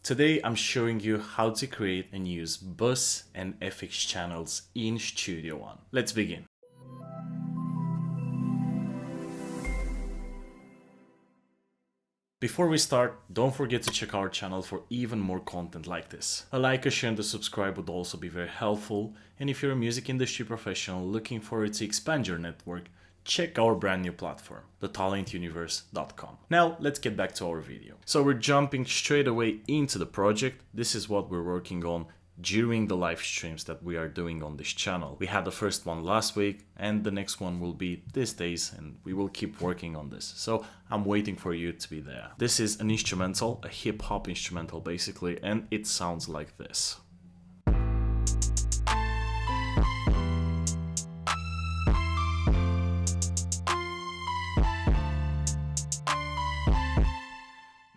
Today I'm showing you how to create and use bus and FX channels in Studio One. Let's begin. Before we start, don't forget to check our channel for even more content like this. A like, a share and a subscribe would also be very helpful, and if you're a music industry professional looking forward to expand your network, check our brand new platform, thetalentuniverse.com. Now let's get back to our video. So we're jumping straight away into the project. This is what we're working on during the live streams that we are doing on this channel. We had the first one last week and the next one will be these days, and we will keep working on this. So I'm waiting for you to be there. This is an instrumental, a hip hop instrumental basically, and it sounds like this.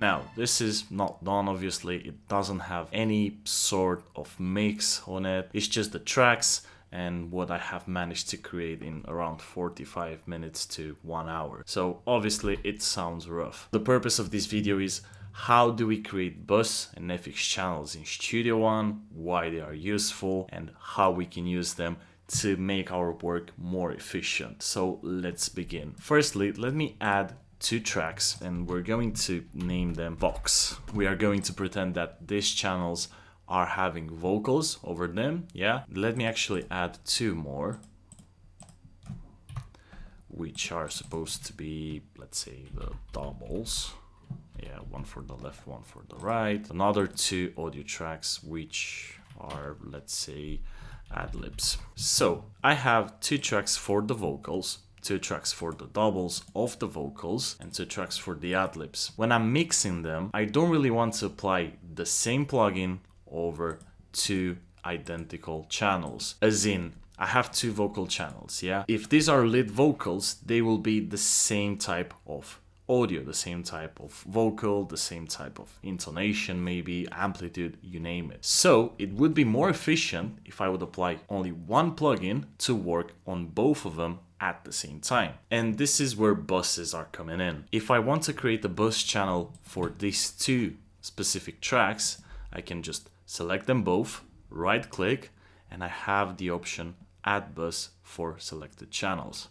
Now, this is not done, obviously. It doesn't have any sort of mix on it. It's just the tracks and what I have managed to create in around 45 minutes to 1 hour. So obviously it sounds rough. The purpose of this video is how do we create bus and FX channels in Studio One, why they are useful, and how we can use them to make our work more efficient. So let's begin. Firstly, let me add 2 tracks and we're going to name them Vox. We are going to pretend that these channels are having vocals over them. Yeah, let me actually add 2 more, which are supposed to be, let's say, the doubles. Yeah, one for the left, one for the right. Another 2 audio tracks, which are, let's say, ad-libs. So I have 2 tracks for the vocals, 2 tracks for the doubles of the vocals, and 2 tracks for the ad-libs. When I'm mixing them, I don't really want to apply the same plugin over 2 identical channels. As in, I have 2 vocal channels, yeah? If these are lead vocals, they will be the same type of audio, the same type of vocal, the same type of intonation, maybe amplitude, you name it. So it would be more efficient if I would apply only one plugin to work on both of them at the same time. And this is where buses are coming in. If I want to create a bus channel for these 2 specific tracks, I can just select them both, right click, and I have the option add bus for selected channels.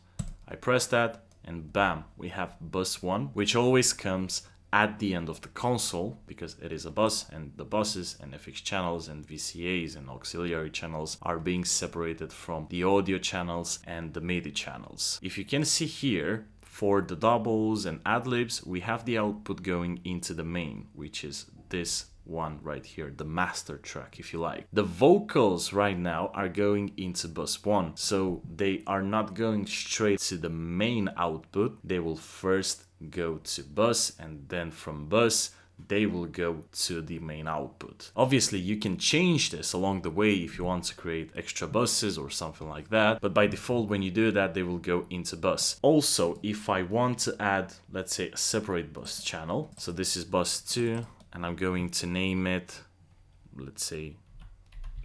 I press that and bam, we have bus 1, which always comes at the end of the console because it is a bus, and the buses and FX channels and VCAs and auxiliary channels are being separated from the audio channels and the MIDI channels. If you can see here, for the doubles and ad-libs, we have the output going into the main, which is this one right here, the master track, if you like. The vocals right now are going into bus 1, so they are not going straight to the main output. They will first go to bus, and then from bus they will go to the main output. Obviously you can change this along the way if you want to create extra buses or something like that, but by default when you do that they will go into bus. Also, if I want to add, let's say, a separate bus channel, so this is bus 2 and I'm going to name it, let's say,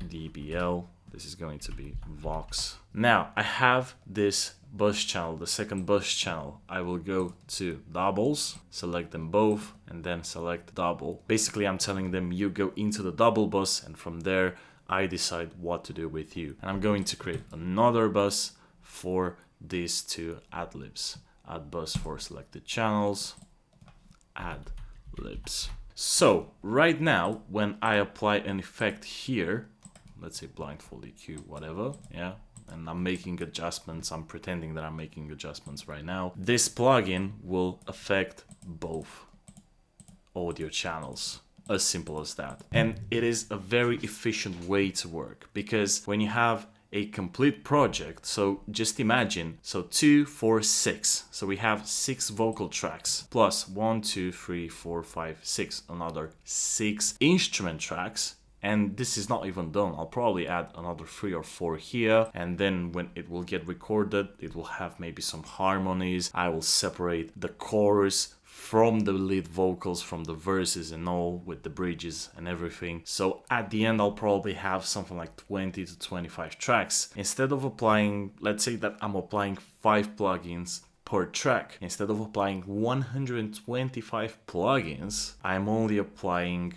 DBL. This is going to be Vox. Now I have this bus channel, the second bus channel. I will go to doubles, select them both, and then select double. Basically I'm telling them you go into the double bus, and from there I decide what to do with you. And I'm going to create another bus for these 2 ad-libs. Add bus for selected channels, ad-libs. So right now when I apply an effect here, let's say blindfold EQ, whatever, yeah, and I'm making adjustments, I'm pretending that I'm making adjustments right now, this plugin will affect both audio channels. As simple as that. And it is a very efficient way to work, because when you have a complete project, so just imagine, so 2, 4, 6, so we have 6 vocal tracks plus 1, 2, 3, 4, 5, 6, another 6 instrument tracks. And this is not even done. I'll probably add another 3 or 4 here, and then when it will get recorded, it will have maybe some harmonies. I will separate the chorus from the lead vocals, from the verses and all, with the bridges and everything. So at the end I'll probably have something like 20 to 25 tracks. Instead of applying, let's say that I'm applying 5 plugins per track, instead of applying 125 plugins, I'm only applying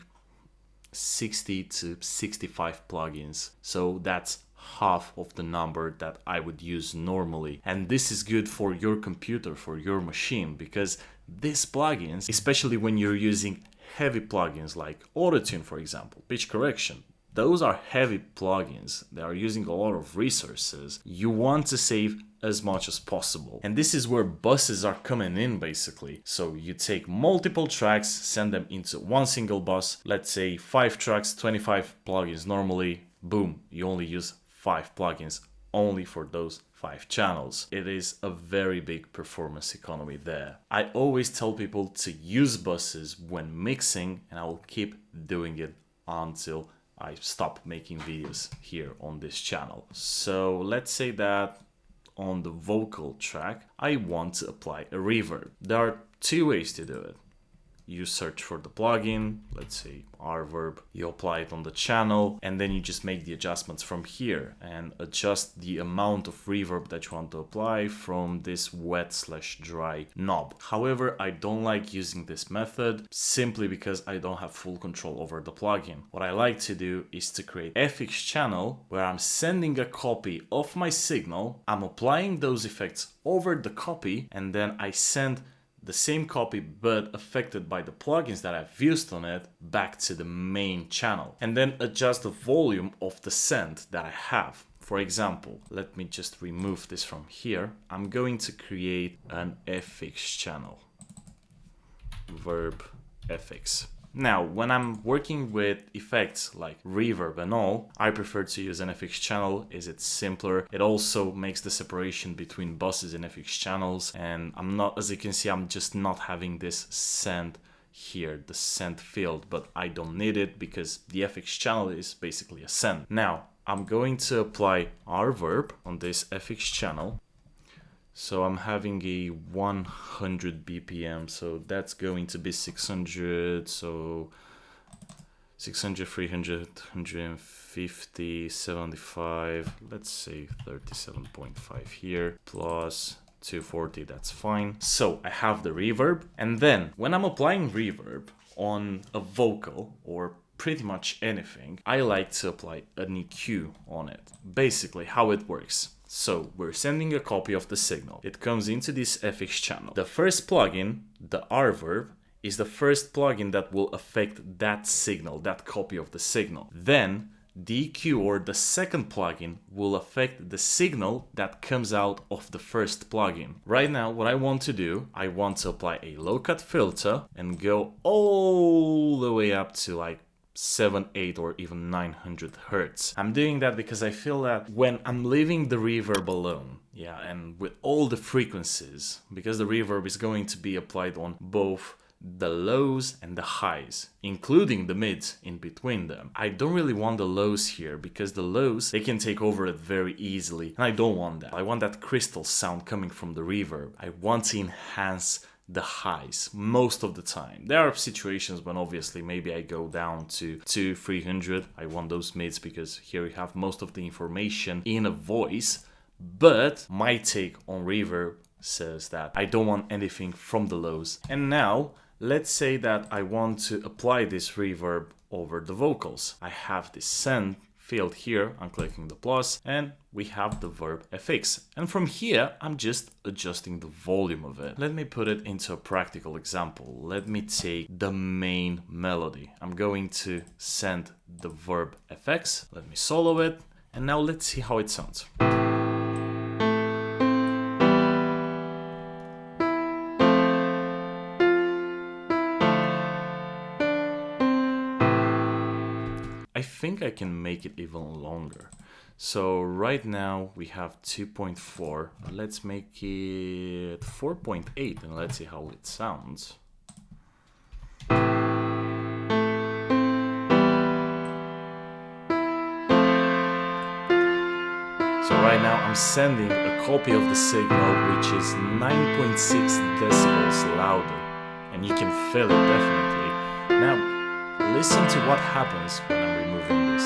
60 to 65 plugins. So that's half of the number that I would use normally. And this is good for your computer, for your machine, because these plugins, especially when you're using heavy plugins like Auto-Tune, for example, pitch correction, those are heavy plugins. They are using a lot of resources. You want to save as much as possible. And this is where buses are coming in, basically. So you take multiple tracks, send them into one single bus, let's say 5 tracks, 25 plugins normally, boom, you only use 5 plugins only for those 5 channels. It is a very big performance economy there. I always tell people to use buses when mixing, and I will keep doing it until I stop making videos here on this channel. So let's say that on the vocal track, I want to apply a reverb. There are 2 ways to do it. You search for the plugin, let's say Reverb, you apply it on the channel, and then you just make the adjustments from here and adjust the amount of reverb that you want to apply from this wet/dry knob. However, I don't like using this method simply because I don't have full control over the plugin. What I like to do is to create FX channel where I'm sending a copy of my signal, I'm applying those effects over the copy, and then I send the same copy but affected by the plugins that I've used on it back to the main channel, and then adjust the volume of the send that I have. For example, let me just remove this from here. I'm going to create an FX channel, Verb FX. Now, when I'm working with effects like reverb and all, I prefer to use an FX channel as it's simpler. It also makes the separation between buses and FX channels, and I'm not, as you can see, I'm just not having this send here, the send field, but I don't need it because the FX channel is basically a send. Now, I'm going to apply reverb on this FX channel. So I'm having a 100 BPM, so that's going to be 600, so 600, 300, 150, 75, let's say 37.5 here, plus 240, that's fine. So I have the reverb, and then when I'm applying reverb on a vocal or pretty much anything, I like to apply an EQ on it. Basically, how it works. So we're sending a copy of the signal. It comes into this FX channel. The first plugin, the reverb, is the first plugin that will affect that signal, that copy of the signal. Then the EQ, or the second plugin, will affect the signal that comes out of the first plugin. Right now, what I want to do, I want to apply a low cut filter and go all the way up to like 7, 8, or even 900 hertz. I'm doing that because I feel that when I'm leaving the reverb alone, and with all the frequencies, because the reverb is going to be applied on both the lows and the highs, including the mids in between them. I don't really want the lows here because the lows, they can take over it very easily, and I don't want that. I want that crystal sound coming from the reverb. I want to enhance the highs most of the time. There are situations when obviously maybe I go down to 300. I want those mids because here we have most of the information in a voice, but my take on reverb says that I don't want anything from the lows. And now let's say that I want to apply this reverb over the vocals. I have this send field here, I'm clicking the plus, and we have the verb FX. And from here, I'm just adjusting the volume of it. Let me put it into a practical example. Let me take the main melody. I'm going to send the verb FX. Let me solo it. And now let's see how it sounds. I think I can make it even longer. So right now we have 2.4. Let's make it 4.8 and let's see how it sounds. So right now I'm sending a copy of the signal which is 9.6 decibels louder, and you can feel it definitely. Now listen to what happens when I'm removing this.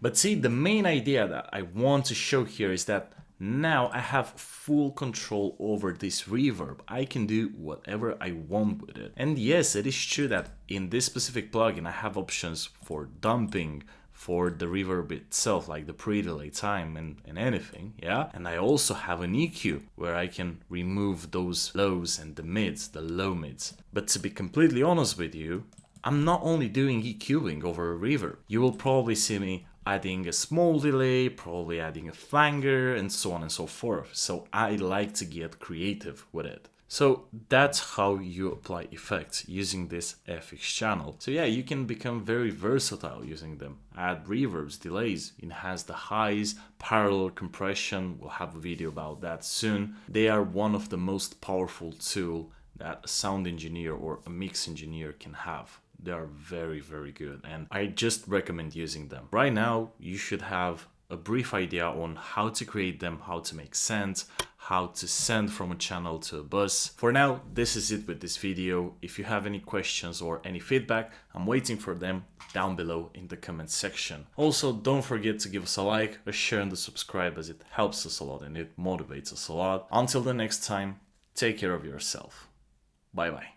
But see, the main idea that I want to show here is that Now I have full control over this reverb. I can do whatever I want with it. And yes, it is true that in this specific plugin I have options for dumping, for the reverb itself, like the pre-delay time and anything, yeah? And I also have an EQ where I can remove those lows and the mids, the low mids. But to be completely honest with you, I'm not only doing EQing over a reverb. You will probably see me adding a small delay, probably adding a flanger, and so on and so forth. So I like to get creative with it. So that's how you apply effects using this FX channel. So yeah, you can become very versatile using them. Add reverbs, delays, enhance the highs, parallel compression. We'll have a video about that soon. They are one of the most powerful tools that a sound engineer or a mix engineer can have. They are very, very good, and I just recommend using them. Right now, you should have a brief idea on how to create them, how to make sense, how to send from a channel to a bus. For now, this is it with this video. If you have any questions or any feedback, I'm waiting for them down below in the comment section. Also, don't forget to give us a like, a share and a subscribe, as it helps us a lot and it motivates us a lot. Until the next time, take care of yourself. Bye bye.